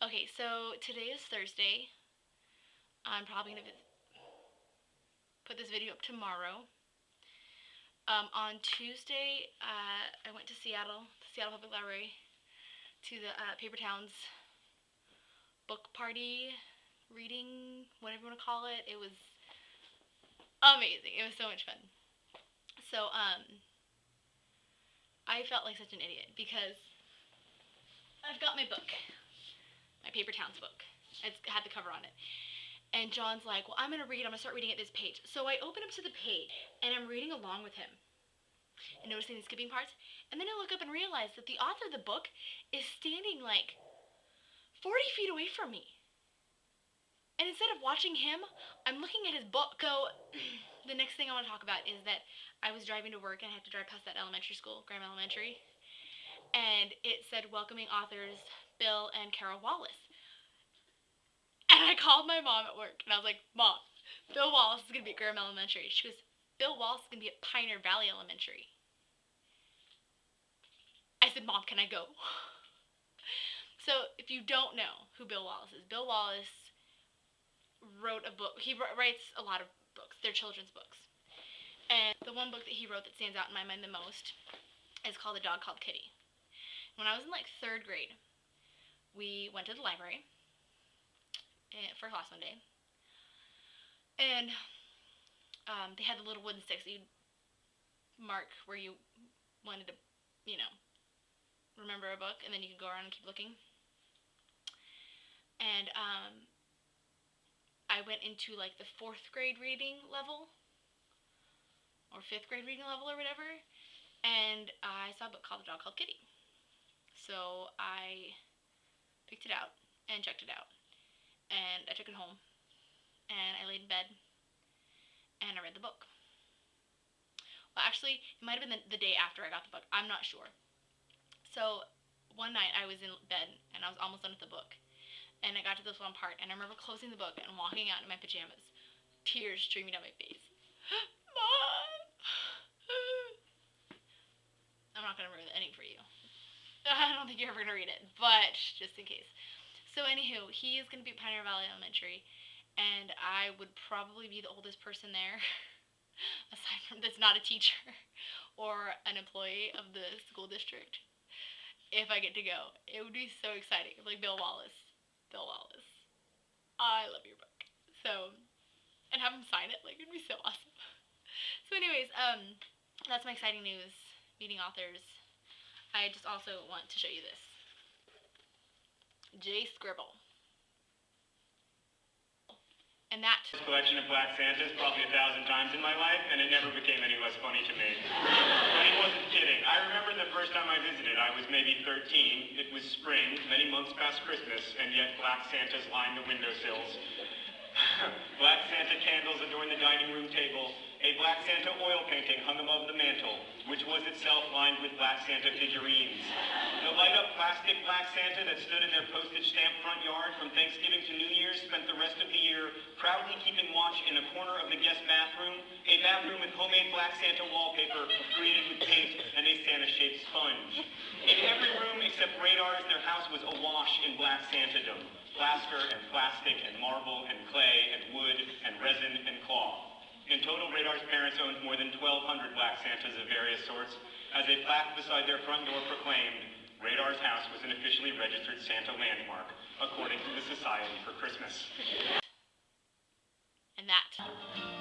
Okay, so today is Thursday. I'm probably going to put this video up tomorrow. On Tuesday, I went to Seattle Public Library, to the Paper Towns book party, reading, whatever you want to call it. It was amazing. It was so much fun. So, I felt like such an idiot because I've got my book, my Paper Towns book. It's had the cover on it. And John's like, well, I'm going to start reading at this page. So I open up to the page, and I'm reading along with him, and noticing the skipping parts. And then I look up and realize that the author of the book is standing like 40 feet away from me. And instead of watching him, I'm looking at his book. So the next thing I want to talk about is that I was driving to work, and I had to drive past that elementary school, Graham Elementary. And it said, welcoming authors Bill and Carol Wallace. And I called my mom at work, and I was like, Mom, Bill Wallace is going to be at Graham Elementary. She goes, Bill Wallace is going to be at Pioneer Valley Elementary. I said, Mom, can I go? So, if you don't know who Bill Wallace is, Bill Wallace wrote a book. He writes a lot of books. They're children's books. And the one book that he wrote that stands out in my mind the most is called A Dog Called Kitty. When I was in like 3rd grade, we went to the library for class one day, and they had the little wooden sticks that you'd mark where you wanted to, remember a book, and then you could go around and keep looking. And I went into like the 4th grade reading level, or 5th grade reading level, or whatever, and I saw a book called A Dog Called Kitty. So I picked it out and checked it out. And I took it home, and I laid in bed, and I read the book. Well, actually, it might have been the day after I got the book. I'm not sure. So, one night I was in bed, and I was almost done with the book. And I got to this one part, and I remember closing the book and walking out in my pajamas, tears streaming down my face. Mom! I'm not going to ruin the ending for you. I don't think you're ever going to read it, but just in case. So anywho, he is going to be at Pioneer Valley Elementary, and I would probably be the oldest person there, aside from that's not a teacher or an employee of the school district, if I get to go. It would be so exciting. Like, Bill Wallace, I love your book. So, and have him sign it, like, it'd be so awesome. So anyways, that's my exciting news, meeting authors. I just also want to show you this. J. Scribble. And that collection of Black Santas probably 1,000 times in my life, and it never became any less funny to me. But he wasn't kidding. I remember the first time I visited. I was maybe 13. It was spring, many months past Christmas, and yet Black Santas lined the windowsills. Black Santa candles adorned the dining room table. A Black Santa oil painting hung above the mantel, which was itself lined with Black Santa figurines. The light-up plastic Black Santa that stood in their postage stamp front yard from Thanksgiving to New Year's spent the rest of the year proudly keeping watch in a corner of the guest bathroom, a bathroom with homemade Black Santa wallpaper created with paint and a Santa-shaped sponge. In every room except Radar's, their house was awash in Black Santadom. Plaster and plastic and marble and clay and wood and resin and cloth. In total, Radar's parents owned more than 1,200 Black Santas of various sorts. As a plaque beside their front door proclaimed, Radar's house was an officially registered Santa landmark, according to the Society for Christmas. and that.